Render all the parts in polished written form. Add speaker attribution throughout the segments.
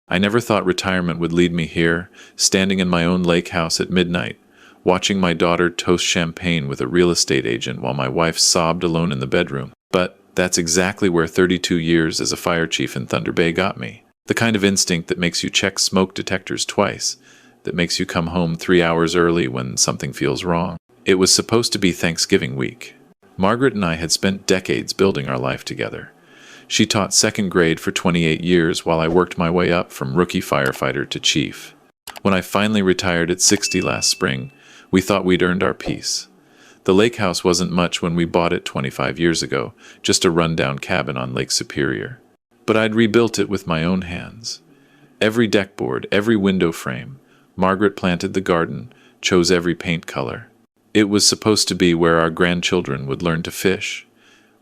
Speaker 1: I never thought retirement would lead me here, standing in my own lake house at midnight, watching my daughter toast champagne with a real estate agent while my wife sobbed alone in the bedroom. But that's exactly where 32 years as a fire chief in Thunder Bay got me. The kind of instinct that makes you check smoke detectors twice, that makes you come home 3 hours early when something feels wrong. It was supposed to be Thanksgiving week. Margaret and I had spent decades building our life together. She taught second grade for 28 years while I worked my way up from rookie firefighter to chief. When I finally retired at 60 last spring, we thought we'd earned our peace. The lake house wasn't much when we bought it 25 years ago, just a rundown cabin on Lake Superior. But I'd rebuilt it with my own hands. Every deck board, every window frame. Margaret planted the garden, chose every paint color. It was supposed to be where our grandchildren would learn to fish,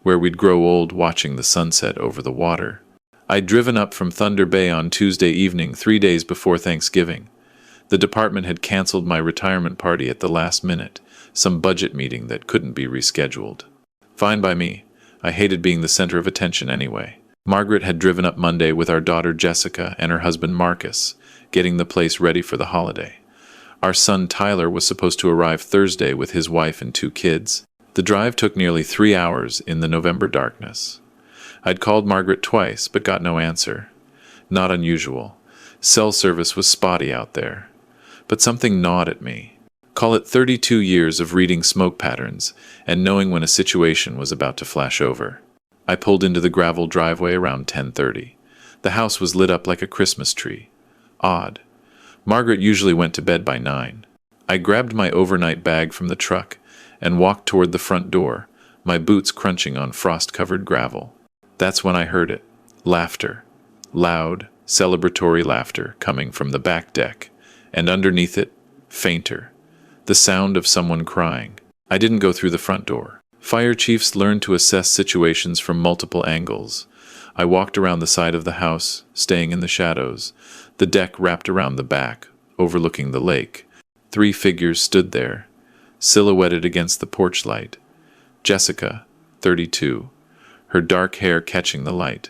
Speaker 1: where we'd grow old watching the sunset over the water. I'd driven up from Thunder Bay on Tuesday evening, 3 days before Thanksgiving. The department had canceled my retirement party at the last minute, some budget meeting that couldn't be rescheduled. Fine by me. I hated being the center of attention anyway. Margaret had driven up Monday with our daughter Jessica and her husband Marcus, getting the place ready for the holiday. Our son Tyler was supposed to arrive Thursday with his wife and 2 kids. The drive took nearly 3 hours in the November darkness. I'd called Margaret twice, but got no answer. Not unusual. Cell service was spotty out there. But something gnawed at me. Call it 32 years of reading smoke patterns and knowing when a situation was about to flash over. I pulled into the gravel driveway around 10:30. The house was lit up like a Christmas tree. Odd. Margaret usually went to bed by 9. I grabbed my overnight bag from the truck and walked toward the front door, my boots crunching on frost-covered gravel. That's when I heard it. Laughter. Loud, celebratory laughter coming from the back deck, and underneath it, fainter. The sound of someone crying. I didn't go through the front door. Fire chiefs learn to assess situations from multiple angles. I walked around the side of the house, staying in the shadows. The deck wrapped around the back, overlooking the lake. 3 figures stood there, silhouetted against the porch light. Jessica, 32, her dark hair catching the light.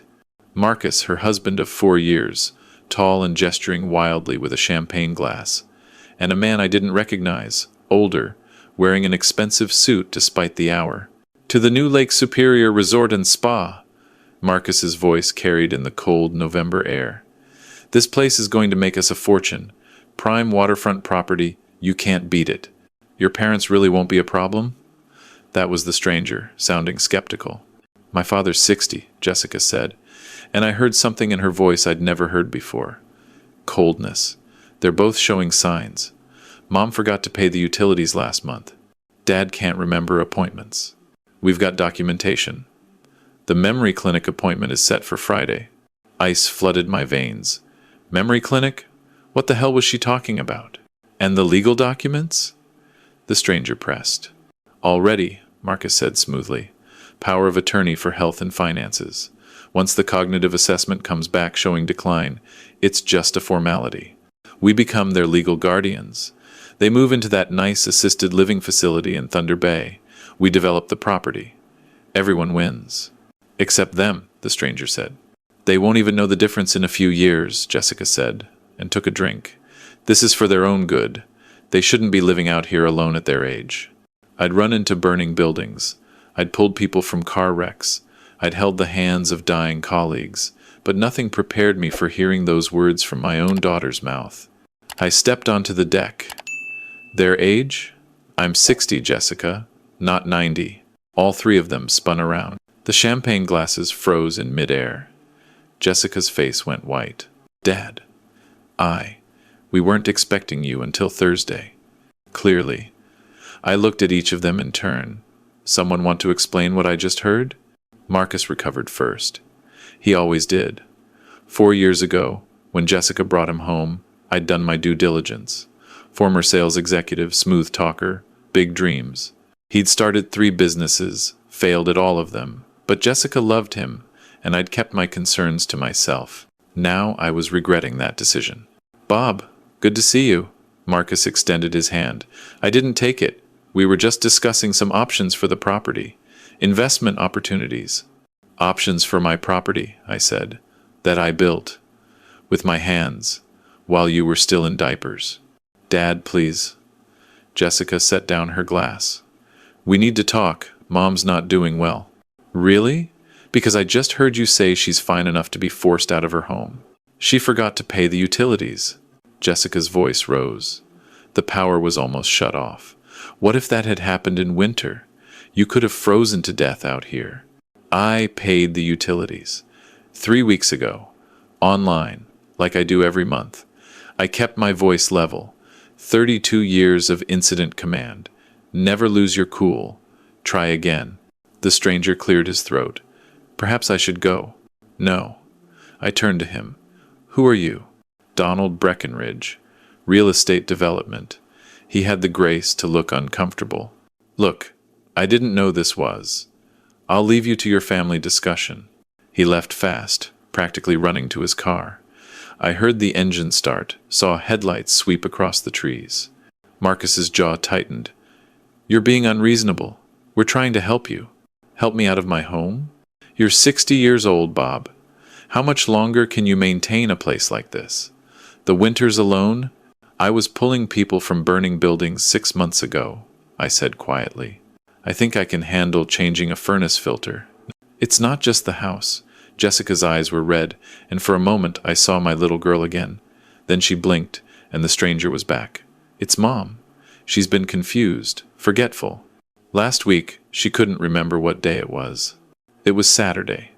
Speaker 1: Marcus, her husband of 4 years, tall and gesturing wildly with a champagne glass. And a man I didn't recognize, older, wearing an expensive suit despite the hour. "To the new Lake Superior Resort and Spa," Marcus's voice carried in the cold November air. "This place is going to make us a fortune. Prime waterfront property, you can't beat it. Your parents really won't be a problem?" That was the stranger, sounding skeptical. "My father's 60, Jessica said, and I heard something in her voice I'd never heard before. Coldness. They're both showing signs. Mom forgot to pay the utilities last month. Dad can't remember appointments. We've got documentation. The memory clinic appointment is set for Friday." Ice flooded my veins. Memory clinic? What the hell was she talking about? And the legal documents? The stranger pressed. "All ready," Marcus said smoothly. "Power of attorney for health and finances. Once the cognitive assessment comes back showing decline, it's just a formality. We become their legal guardians. They move into that nice assisted living facility in Thunder Bay. We develop the property. Everyone wins. Except them," the stranger said. "They won't even know the difference in a few years," Jessica said, and took a drink. "This is for their own good. They shouldn't be living out here alone at their age." I'd run into burning buildings. I'd pulled people from car wrecks. I'd held the hands of dying colleagues. But nothing prepared me for hearing those words from my own daughter's mouth. I stepped onto the deck. "Their age? I'm 60, Jessica, not 90. All 3 of them spun around. The champagne glasses froze in midair. Jessica's face went white. "Dad. We weren't expecting you until Thursday." Clearly. I looked at each of them in turn. "Someone want to explain what I just heard?" Marcus recovered first. He always did. 4 years ago, when Jessica brought him home, I'd done my due diligence. Former sales executive, smooth talker, big dreams. He'd started 3 businesses, failed at all of them, but Jessica loved him, and I'd kept my concerns to myself. Now I was regretting that decision. "Bob, good to see you." Marcus extended his hand. "I didn't take it. We were just discussing some options for the property. Investment opportunities." "Options for my property," I said, "that I built." With my hands, while you were still in diapers. Dad, please. Jessica set down her glass. We need to talk. Mom's not doing well. Really? Because I just heard you say she's fine enough to be forced out of her home. She forgot to pay the utilities. Jessica's voice rose. The power was almost shut off. What if that had happened in winter? You could have frozen to death out here. I paid the utilities. 3 weeks ago. Online, like I do every month. I kept my voice level. 32 years of incident command. Never lose your cool. Try again. The stranger cleared his throat. Perhaps I should go. No. I turned to him. Who are you? Donald Breckenridge. Real estate development. He had the grace to look uncomfortable. Look, I didn't know this was. I'll leave you to your family discussion. He left fast, practically running to his car. I heard the engine start, saw headlights sweep across the trees. Marcus's jaw tightened. You're being unreasonable. We're trying to help you. Help me out of my home? You're 60 years old, Bob. How much longer can you maintain a place like this? The winters alone? I was pulling people from burning buildings 6 months ago, I said quietly. I think I can handle changing a furnace filter. It's not just the house. Jessica's eyes were red, and for a moment I saw my little girl again. Then she blinked, and the stranger was back. It's Mom. She's been confused, forgetful. Last week, she couldn't remember what day it was. It was Saturday.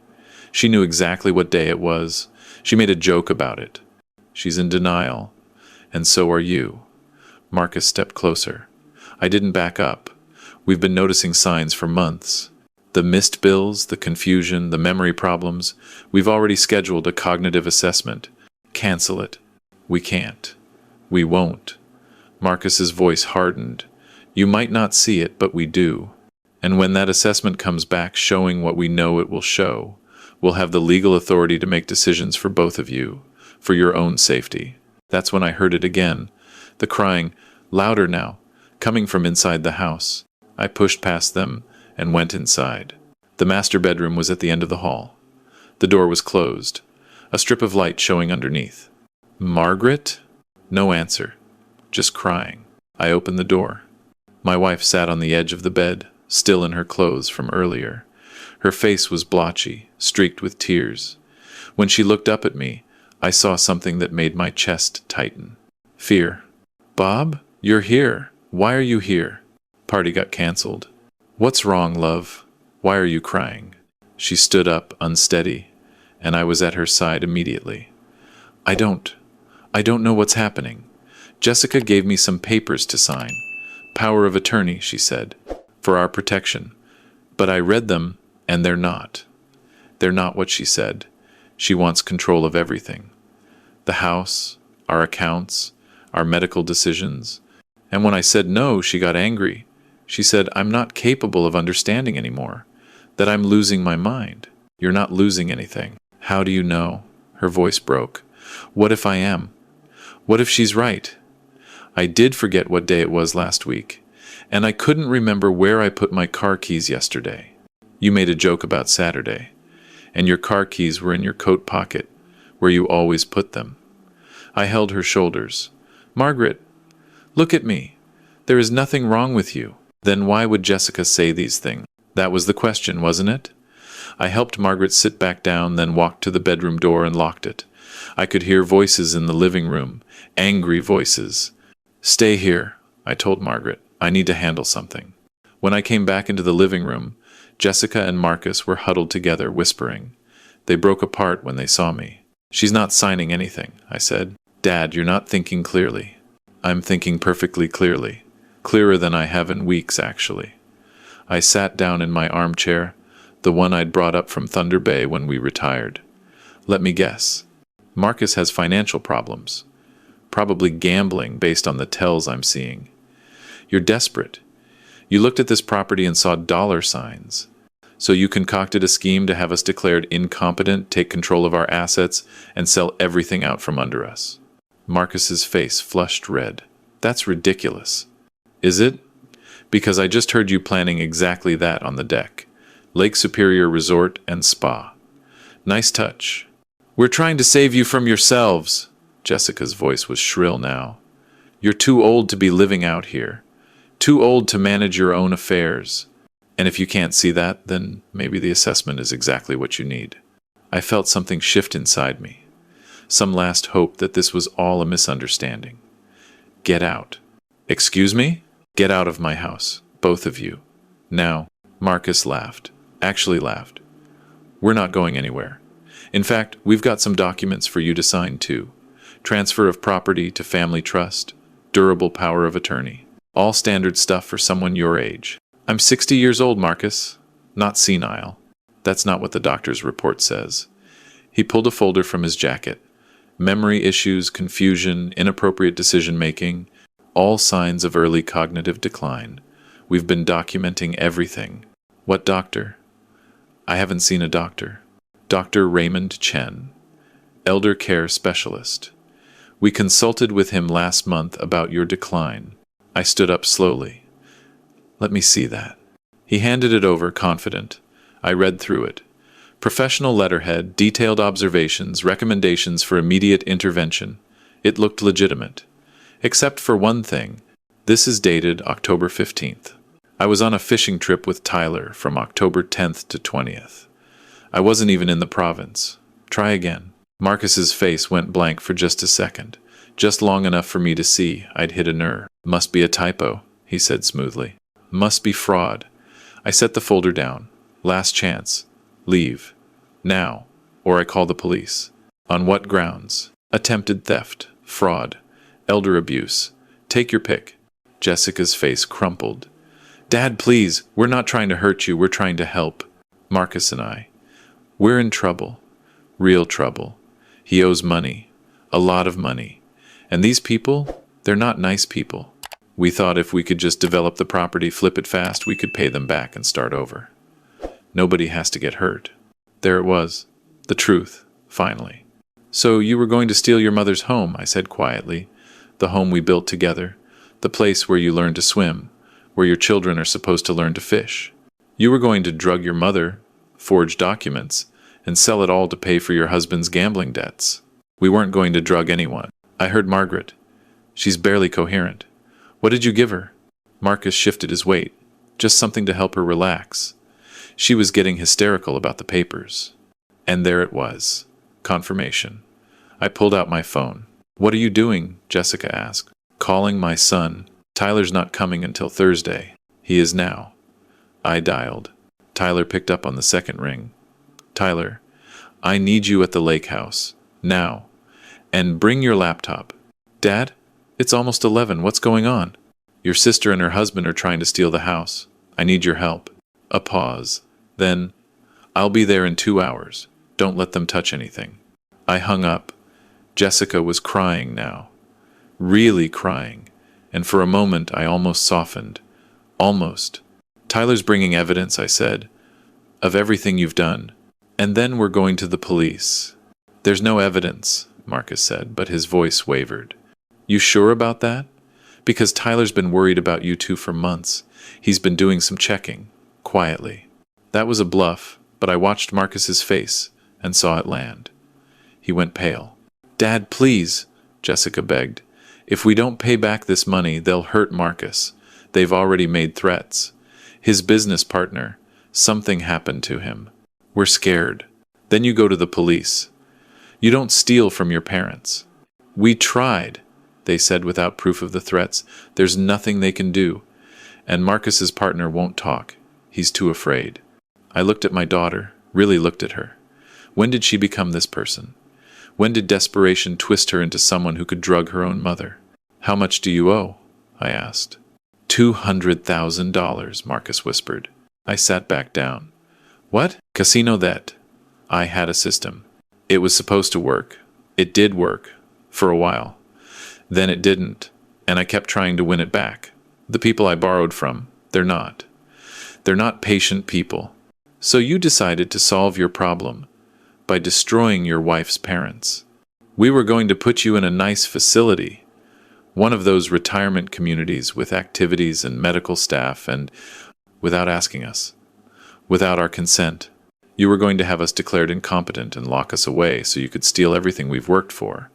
Speaker 1: She knew exactly what day it was. She made a joke about it. She's in denial. And so are you. Marcus stepped closer. I didn't back up. We've been noticing signs for months. The missed bills, the confusion, the memory problems. We've already scheduled a cognitive assessment. Cancel it. We can't. We won't. Marcus's voice hardened. You might not see it, but we do. And when that assessment comes back showing what we know it will show, we'll have the legal authority to make decisions for both of you, for your own safety. That's when I heard it again. The crying, louder now, coming from inside the house. I pushed past them and went inside. The master bedroom was at the end of the hall. The door was closed, a strip of light showing underneath. Margaret? No answer. Just crying. I opened the door. My wife sat on the edge of the bed, still in her clothes from earlier. Her face was blotchy, streaked with tears. When she looked up at me, I saw something that made my chest tighten. Fear. Bob, you're here. Why are you here? Party got canceled. What's wrong, love? Why are you crying? She stood up, unsteady, and I was at her side immediately. I don't know what's happening. Jessica gave me some papers to sign. Power of attorney, she said, for our protection. But I read them, and they're not. They're not what she said. She wants control of everything. The house, our accounts, our medical decisions. And when I said no, she got angry. She said, I'm not capable of understanding anymore, that I'm losing my mind. You're not losing anything. How do you know? Her voice broke. What if I am? What if she's right? I did forget what day it was last week, and I couldn't remember where I put my car keys yesterday. You made a joke about Saturday, and your car keys were in your coat pocket, where you always put them. I held her shoulders. Margaret, look at me. There is nothing wrong with you. Then why would Jessica say these things? That was the question, wasn't it? I helped Margaret sit back down, then walked to the bedroom door and locked it. I could hear voices in the living room, angry voices. Stay here, I told Margaret. I need to handle something. When I came back into the living room, Jessica and Marcus were huddled together, whispering. They broke apart when they saw me. She's not signing anything, I said. Dad, you're not thinking clearly. I'm thinking perfectly clearly. Clearer than I have in weeks, actually. I sat down in my armchair, the one I'd brought up from Thunder Bay when we retired. Let me guess. Marcus has financial problems. Probably gambling based on the tells I'm seeing. You're desperate. You looked at this property and saw dollar signs. So you concocted a scheme to have us declared incompetent, take control of our assets, and sell everything out from under us. Marcus's face flushed red. That's ridiculous. Is it? Because I just heard you planning exactly that on the deck. Lake Superior Resort and Spa. Nice touch. We're trying to save you from yourselves. Jessica's voice was shrill now. You're too old to be living out here. Too old to manage your own affairs. And if you can't see that, then maybe the assessment is exactly what you need. I felt something shift inside me. Some last hope that this was all a misunderstanding. Get out. Excuse me? Get out of my house, both of you. Now, Marcus laughed. Actually laughed. We're not going anywhere. In fact, we've got some documents for you to sign too. Transfer of property to family trust, durable power of attorney. All standard stuff for someone your age. I'm 60 years old, Marcus. Not senile. That's not what the doctor's report says. He pulled a folder from his jacket. Memory issues, confusion, inappropriate decision-making, all signs of early cognitive decline. We've been documenting everything. What doctor? I haven't seen a doctor. Dr. Raymond Chen, elder care specialist. We consulted with him last month about your decline. I stood up slowly. Let me see that. He handed it over, confident. I read through it. Professional letterhead, detailed observations, recommendations for immediate intervention. It looked legitimate. Except for one thing. This is dated October 15th. I was on a fishing trip with Tyler from October 10th to 20th. I wasn't even in the province. Try again. Marcus's face went blank for just a second. Just long enough for me to see I'd hit a nerve. Must be a typo, he said smoothly. Must be fraud. I set the folder down. Last chance. Leave. Now. Or I call the police. On what grounds? Attempted theft. Fraud. Elder abuse. Take your pick. Jessica's face crumpled. Dad, please. We're not trying to hurt you. We're trying to help. Marcus and I. We're in trouble. Real trouble. He owes money. A lot of money. And these people, they're not nice people. We thought if we could just develop the property, flip it fast, we could pay them back and start over. Nobody has to get hurt. There it was. The truth, finally. So you were going to steal your mother's home, I said quietly. The home we built together. The place where you learn to swim. Where your children are supposed to learn to fish. You were going to drug your mother, forge documents, and sell it all to pay for your husband's gambling debts. We weren't going to drug anyone. I heard Margaret. She's barely coherent. What did you give her? Marcus shifted his weight. Just something to help her relax. She was getting hysterical about the papers. And there it was. Confirmation. I pulled out my phone. What are you doing? Jessica asked. Calling my son. Tyler's not coming until Thursday. He is now. I dialed. Tyler picked up on the second ring. Tyler, I need you at the lake house. Now. And bring your laptop. Dad? It's almost 11. What's going on? Your sister and her husband are trying to steal the house. I need your help. A pause. Then, I'll be there in 2 hours. Don't let them touch anything. I hung up. Jessica was crying now. Really crying. And for a moment I almost softened. Almost. Tyler's bringing evidence, I said, of everything you've done. And then we're going to the police. There's no evidence, Marcus said, but his voice wavered. You sure about that? Because Tyler's been worried about you two for months. He's been doing some checking, quietly. That was a bluff, but I watched Marcus's face and saw it land. He went pale. Dad, please, Jessica begged. If we don't pay back this money, they'll hurt Marcus. They've already made threats. His business partner, something happened to him. We're scared. Then you go to the police. You don't steal from your parents. We tried, they said without proof of the threats. There's nothing they can do. And Marcus's partner won't talk. He's too afraid. I looked at my daughter, really looked at her. When did she become this person? When did desperation twist her into someone who could drug her own mother? How much do you owe? I asked. $200,000, Marcus whispered. I sat back down. What? Casino that. I had a system. It was supposed to work. It did work. For a while. Then it didn't. And I kept trying to win it back. The people I borrowed from, they're not. They're not patient people. So you decided to solve your problem by destroying your wife's parents. We were going to put you in a nice facility, one of those retirement communities with activities and medical staff, and without asking us, without our consent. You were going to have us declared incompetent and lock us away so you could steal everything we've worked for.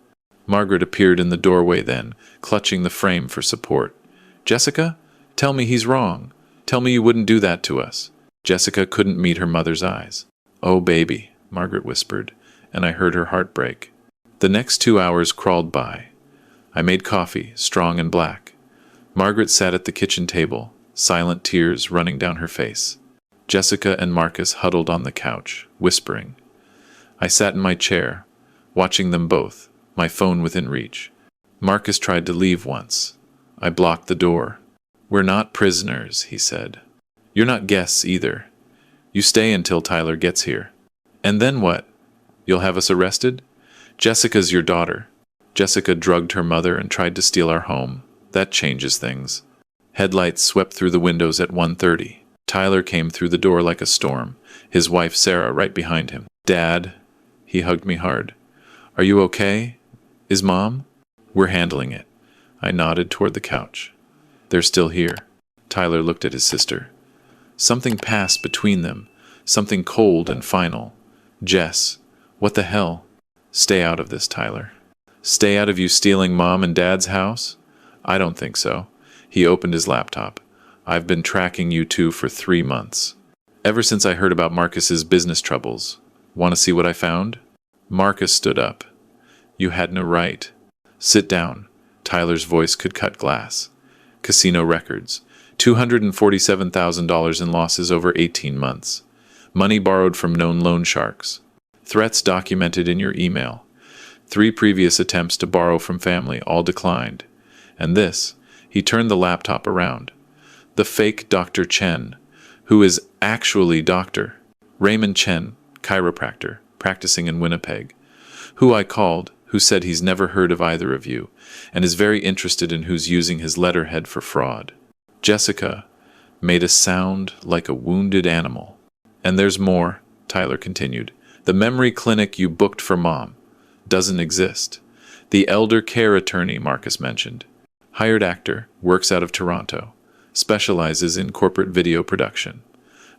Speaker 1: Margaret appeared in the doorway then, clutching the frame for support. Jessica? Tell me he's wrong. Tell me you wouldn't do that to us. Jessica couldn't meet her mother's eyes. Oh, baby, Margaret whispered, and I heard her heart break. The next 2 hours crawled by. I made coffee, strong and black. Margaret sat at the kitchen table, silent tears running down her face. Jessica and Marcus huddled on the couch, whispering. I sat in my chair, watching them both, my phone within reach. Marcus tried to leave once. I blocked the door. We're not prisoners, he said. You're not guests either. You stay until Tyler gets here. And then what? You'll have us arrested? Jessica's your daughter. Jessica drugged her mother and tried to steal our home. That changes things. Headlights swept through the windows at 1:30. Tyler came through the door like a storm, his wife Sarah right behind him. Dad, he hugged me hard. Are you okay? Is Mom? We're handling it. I nodded toward the couch. They're still here. Tyler looked at his sister. Something passed between them, something cold and final. Jess, what the hell? Stay out of this, Tyler. Stay out of you stealing Mom and Dad's house? I don't think so. He opened his laptop. I've been tracking you two for 3 months. Ever since I heard about Marcus's business troubles. Want to see what I found? Marcus stood up. You had no right. Sit down. Tyler's voice could cut glass. Casino records. $247,000 in losses over 18 months. Money borrowed from known loan sharks. Threats documented in your email. 3 previous attempts to borrow from family, all declined. And this, he turned the laptop around. The fake Dr. Chen, who is actually Dr. Raymond Chen, chiropractor, practicing in Winnipeg, who I called, who said he's never heard of either of you, and is very interested in who's using his letterhead for fraud. Jessica made a sound like a wounded animal. And there's more, Tyler continued. The memory clinic you booked for Mom doesn't exist. The elder care attorney Marcus mentioned. Hired actor, works out of Toronto. Specializes in corporate video production.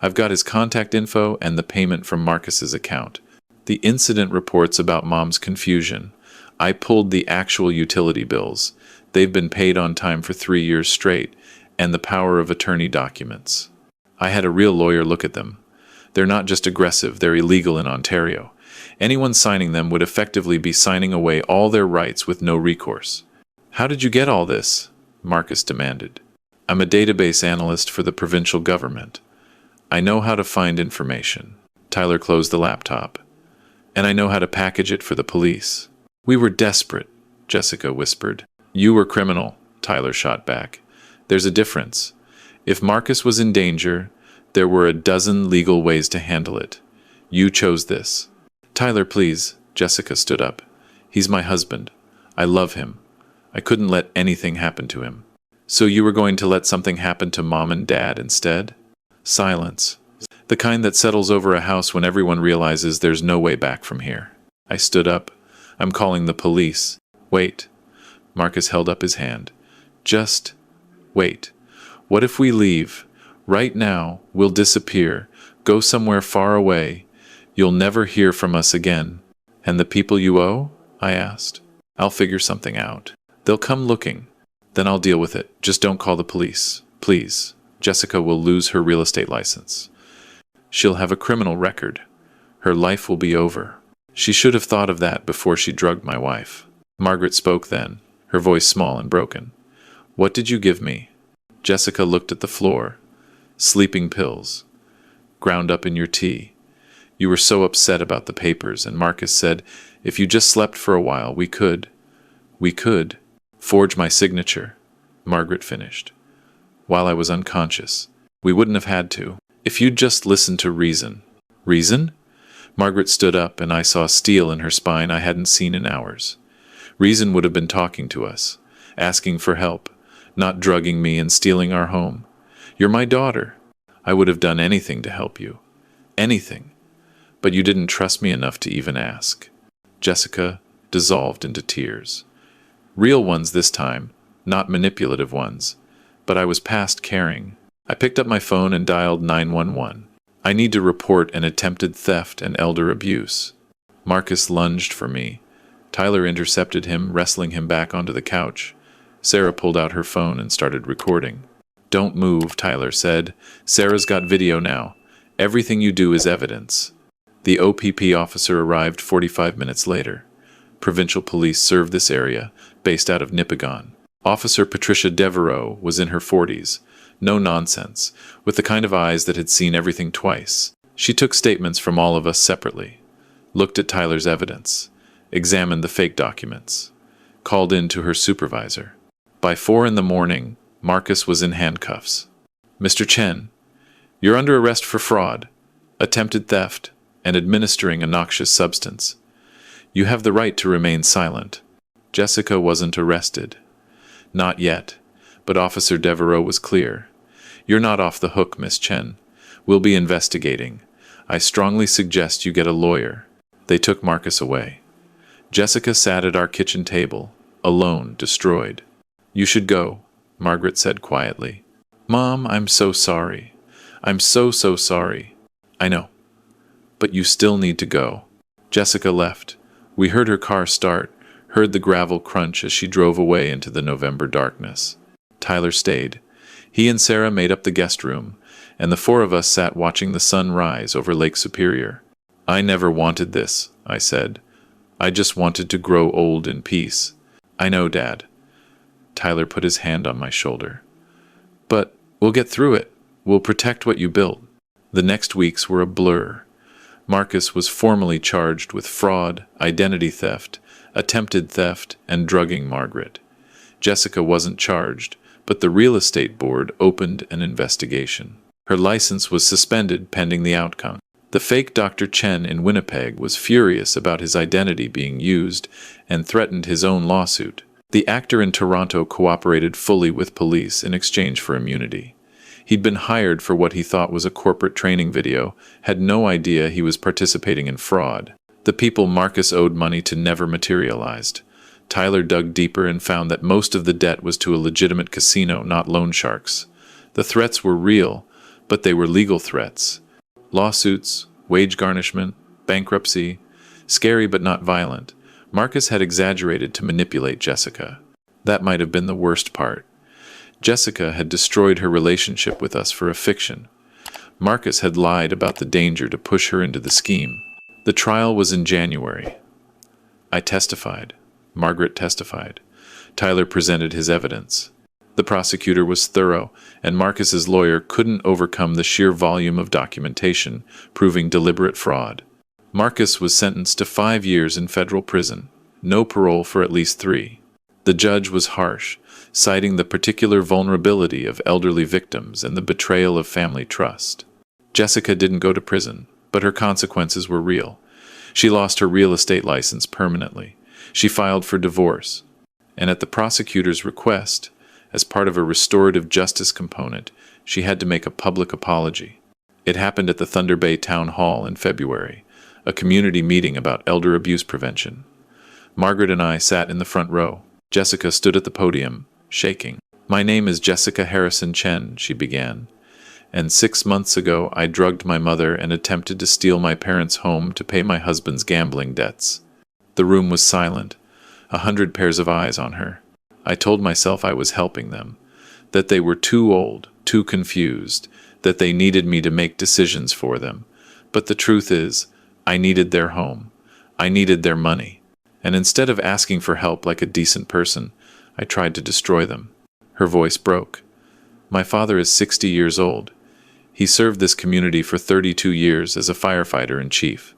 Speaker 1: I've got his contact info and the payment from Marcus's account. The incident reports about Mom's confusion. I pulled the actual utility bills. They've been paid on time for 3 years straight, and the power of attorney documents. I had a real lawyer look at them. They're not just aggressive, they're illegal in Ontario. Anyone signing them would effectively be signing away all their rights with no recourse. How did you get all this? Marcus demanded. I'm a database analyst for the provincial government. I know how to find information. Tyler closed the laptop. And I know how to package it for the police. We were desperate, Jessica whispered. You were criminal, Tyler shot back. There's a difference. If Marcus was in danger, there were a dozen legal ways to handle it. You chose this. Tyler, please, Jessica stood up. He's my husband. I love him. I couldn't let anything happen to him. So you were going to let something happen to Mom and Dad instead? Silence. The kind that settles over a house when everyone realizes there's no way back from here. I stood up. I'm calling the police. Wait. Marcus held up his hand. Just wait. What if we leave? Right now, we'll disappear. Go somewhere far away. You'll never hear from us again. And the people you owe? I asked. I'll figure something out. They'll come looking. Then I'll deal with it. Just don't call the police. Please. Jessica will lose her real estate license. She'll have a criminal record. Her life will be over. She should have thought of that before she drugged my wife. Margaret spoke then, her voice small and broken. What did you give me? Jessica looked at the floor. Sleeping pills. Ground up in your tea. You were so upset about the papers, and Marcus said, if you just slept for a while, we could forge my signature. Margaret finished. While I was unconscious. We wouldn't have had to. If you'd just listened to reason. Reason? Margaret stood up, and I saw steel in her spine I hadn't seen in hours. Reason would have been talking to us, asking for help, not drugging me and stealing our home. You're my daughter. I would have done anything to help you. Anything. But you didn't trust me enough to even ask. Jessica dissolved into tears. Real ones this time, not manipulative ones. But I was past caring. I picked up my phone and dialed 911. I need to report an attempted theft and elder abuse. Marcus lunged for me. Tyler intercepted him, wrestling him back onto the couch. Sarah pulled out her phone and started recording. Don't move, Tyler said. Sarah's got video now. Everything you do is evidence. The OPP officer arrived 45 minutes later. Provincial police served this area, based out of Nipigon. Officer Patricia Devereaux was in her 40s. No nonsense, with the kind of eyes that had seen everything twice. She took statements from all of us separately, looked at Tyler's evidence, examined the fake documents, called in to her supervisor. By 4 a.m, Marcus was in handcuffs. Mr. Chen, you're under arrest for fraud, attempted theft, and administering a noxious substance. You have the right to remain silent. Jessica wasn't arrested. Not yet, but Officer Devereaux was clear. You're not off the hook, Miss Chen. We'll be investigating. I strongly suggest you get a lawyer. They took Marcus away. Jessica sat at our kitchen table, alone, destroyed. You should go, Margaret said quietly. Mom, I'm so sorry. I'm so sorry. I know. But you still need to go. Jessica left. We heard her car start, heard the gravel crunch as she drove away into the November darkness. Tyler stayed. He and Sarah made up the guest room, and the 4 of us sat watching the sun rise over Lake Superior. I never wanted this, I said. I just wanted to grow old in peace. I know, Dad. Tyler put his hand on my shoulder. But we'll get through it. We'll protect what you built. The next weeks were a blur. Marcus was formally charged with fraud, identity theft, attempted theft, and drugging Margaret. Jessica wasn't charged, but the real estate board opened an investigation. Her license was suspended pending the outcome. The fake Dr. Chen in Winnipeg was furious about his identity being used and threatened his own lawsuit. The actor in Toronto cooperated fully with police in exchange for immunity. He'd been hired for what he thought was a corporate training video, had no idea he was participating in fraud. The people Marcus owed money to never materialized. Tyler dug deeper and found that most of the debt was to a legitimate casino, not loan sharks. The threats were real, but they were legal threats. Lawsuits, wage garnishment, bankruptcy. Scary but not violent. Marcus had exaggerated to manipulate Jessica. That might have been the worst part. Jessica had destroyed her relationship with us for a fiction. Marcus had lied about the danger to push her into the scheme. The trial was in January. I testified. Margaret testified. Tyler presented his evidence. The prosecutor was thorough, and Marcus's lawyer couldn't overcome the sheer volume of documentation, proving deliberate fraud. Marcus was sentenced to 5 years in federal prison, no parole for at least 3. The judge was harsh, citing the particular vulnerability of elderly victims and the betrayal of family trust. Jessica didn't go to prison, but her consequences were real. She lost her real estate license permanently. She filed for divorce, and at the prosecutor's request, as part of a restorative justice component, she had to make a public apology. It happened at the Thunder Bay Town Hall in February, a community meeting about elder abuse prevention. Margaret and I sat in the front row. Jessica stood at the podium, shaking. My name is Jessica Harrison Chen, she began, and 6 months ago I drugged my mother and attempted to steal my parents' home to pay my husband's gambling debts. The room was silent, 100 pairs of eyes on her. I told myself I was helping them, that they were too old, too confused, that they needed me to make decisions for them. But the truth is, I needed their home. I needed their money. And instead of asking for help like a decent person, I tried to destroy them. Her voice broke. My father is 60 years old. He served this community for 32 years as a firefighter in chief.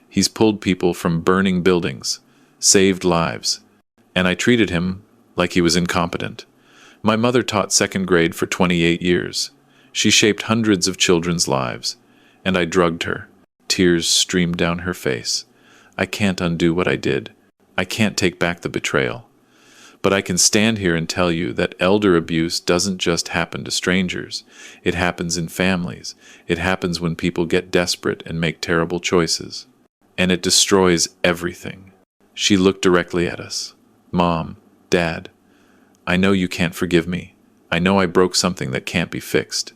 Speaker 1: He's pulled people from burning buildings, saved lives, and I treated him like he was incompetent. My mother taught second grade for 28 years. She shaped hundreds of children's lives, and I drugged her. Tears streamed down her face. I can't undo what I did. I can't take back the betrayal. But I can stand here and tell you that elder abuse doesn't just happen to strangers. It happens in families. It happens when people get desperate and make terrible choices. And it destroys everything. She looked directly at us. Mom, Dad, I know you can't forgive me. I know I broke something that can't be fixed.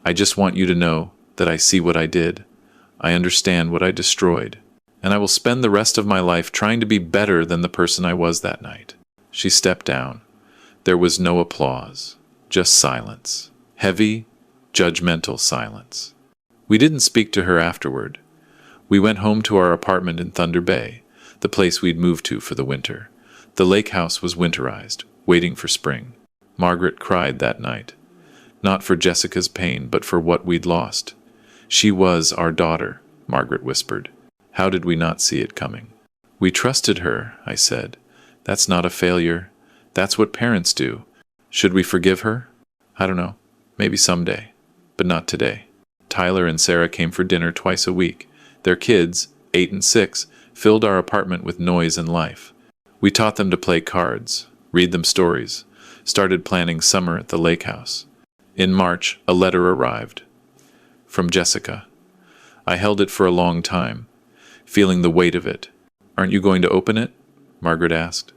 Speaker 1: I just want you to know that I see what I did. I understand what I destroyed. And I will spend the rest of my life trying to be better than the person I was that night." She stepped down. There was no applause, just silence. Heavy, judgmental silence. We didn't speak to her afterward. We went home to our apartment in Thunder Bay, the place we'd moved to for the winter. The lake house was winterized, waiting for spring. Margaret cried that night. Not for Jessica's pain, but for what we'd lost. "She was our daughter," Margaret whispered. "How did we not see it coming?" "We trusted her," I said. "That's not a failure. That's what parents do. Should we forgive her? I don't know. Maybe someday. But not today." Tyler and Sarah came for dinner twice a week. Their kids, 8 and 6, filled our apartment with noise and life. We taught them to play cards, read them stories, started planning summer at the lake house. In March, a letter arrived. From Jessica. I held it for a long time, feeling the weight of it. "Aren't you going to open it?" Margaret asked.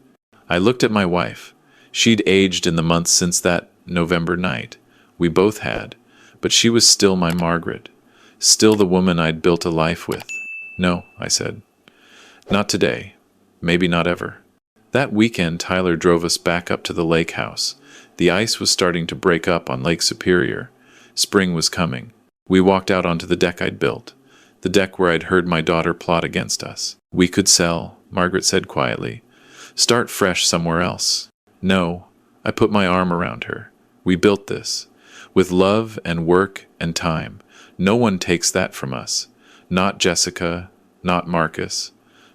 Speaker 1: I looked at my wife. She'd aged in the months since that November night. We both had, but she was still my Margaret, still the woman I'd built a life with. "No," I said. "Not today. Maybe not ever." That weekend, Tyler drove us back up to the lake house. The ice was starting to break up on Lake Superior. Spring was coming. We walked out onto the deck I'd built, the deck where I'd heard my daughter plot against us. "We could sell," Margaret said quietly. "Start fresh somewhere else." "No." I put my arm around her. "We built this. With love and work and time. No one takes that from us. Not Jessica, not Marcus.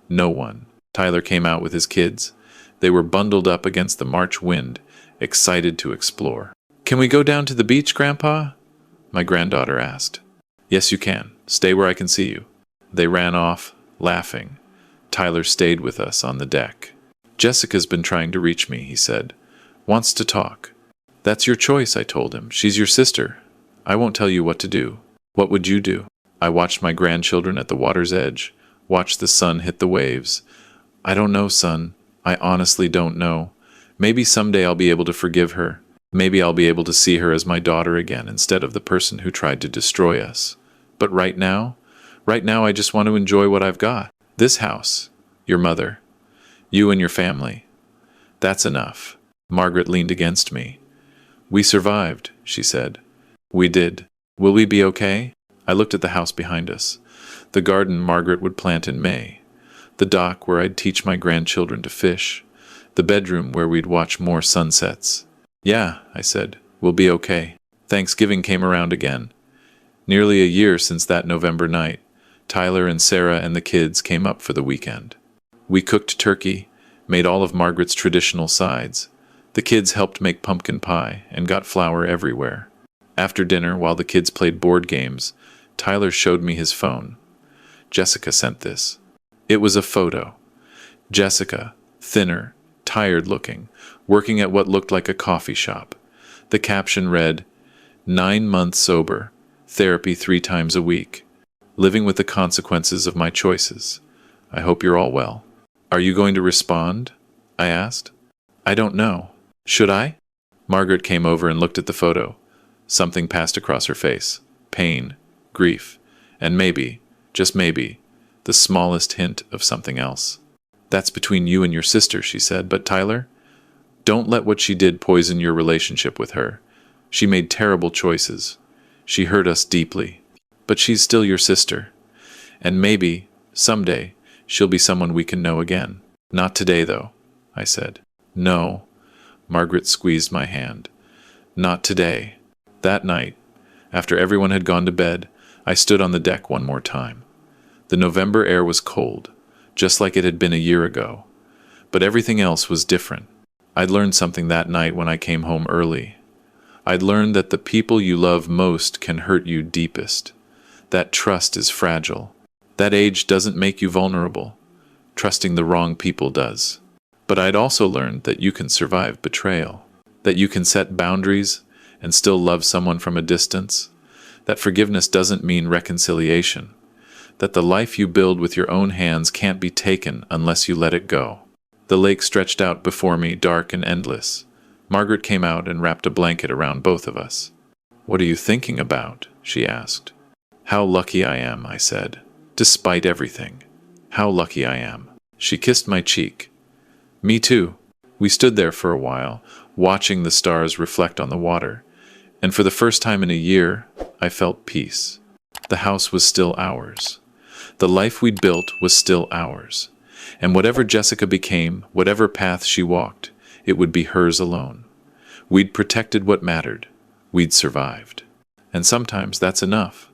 Speaker 1: No one." Tyler came out with his kids. They were bundled up against the March wind, excited to explore. "Can we go down to the beach, Grandpa?" my granddaughter asked. "Yes, you can. Stay where I can see you." They ran off, laughing. Tyler stayed with us on the deck. "Jessica's been trying to reach me," he said. "Wants to talk." "That's your choice," I told him. "She's your sister. I won't tell you what to do." "What would you do?" I watched my grandchildren at the water's edge, watched the sun hit the waves. "I don't know, son. I honestly don't know. Maybe someday I'll be able to forgive her. Maybe I'll be able to see her as my daughter again instead of the person who tried to destroy us. But right now I just want to enjoy what I've got. This house, your mother, you and your family. That's enough." Margaret leaned against me. "We survived," she said. "We did. Will we be okay?" I looked at the house behind us. The garden Margaret would plant in May. The dock where I'd teach my grandchildren to fish. The bedroom where we'd watch more sunsets. "Yeah," I said, "we'll be okay." Thanksgiving came around again. Nearly a year since that November night. Tyler and Sarah and the kids came up for the weekend. We cooked turkey, made all of Margaret's traditional sides. The kids helped make pumpkin pie and got flour everywhere. After dinner, while the kids played board games, Tyler showed me his phone. Jessica sent this. It was a photo. Jessica, thinner, tired-looking, working at what looked like a coffee shop. The caption read, 9 months sober, therapy 3 times a week, living with the consequences of my choices. I hope you're all well. Are you going to respond? I asked. I don't know. Should I? Margaret came over and looked at the photo. Something passed across her face. Pain, grief, and maybe, just maybe, the smallest hint of something else. That's between you and your sister, she said, but Tyler, don't let what she did poison your relationship with her. She made terrible choices. She hurt us deeply. But she's still your sister. And maybe, someday, she'll be someone we can know again. Not today, though, I said. No. Margaret squeezed my hand. Not today. That night, after everyone had gone to bed, I stood on the deck one more time. The November air was cold, just like it had been a year ago. But everything else was different. I'd learned something that night when I came home early. I'd learned that the people you love most can hurt you deepest. That trust is fragile. That age doesn't make you vulnerable. Trusting the wrong people does. But I'd also learned that you can survive betrayal. That you can set boundaries and still love someone from a distance. That forgiveness doesn't mean reconciliation. That the life you build with your own hands can't be taken unless you let it go. The lake stretched out before me, dark and endless. Margaret came out and wrapped a blanket around both of us. What are you thinking about? She asked. How lucky I am, I said. Despite everything. How lucky I am. She kissed my cheek. Me too. We stood there for a while, watching the stars reflect on the water, and for the first time in a year, I felt peace. The house was still ours. The life we'd built was still ours. And whatever Jessica became, whatever path she walked, it would be hers alone. We'd protected what mattered. We'd survived. And sometimes that's enough.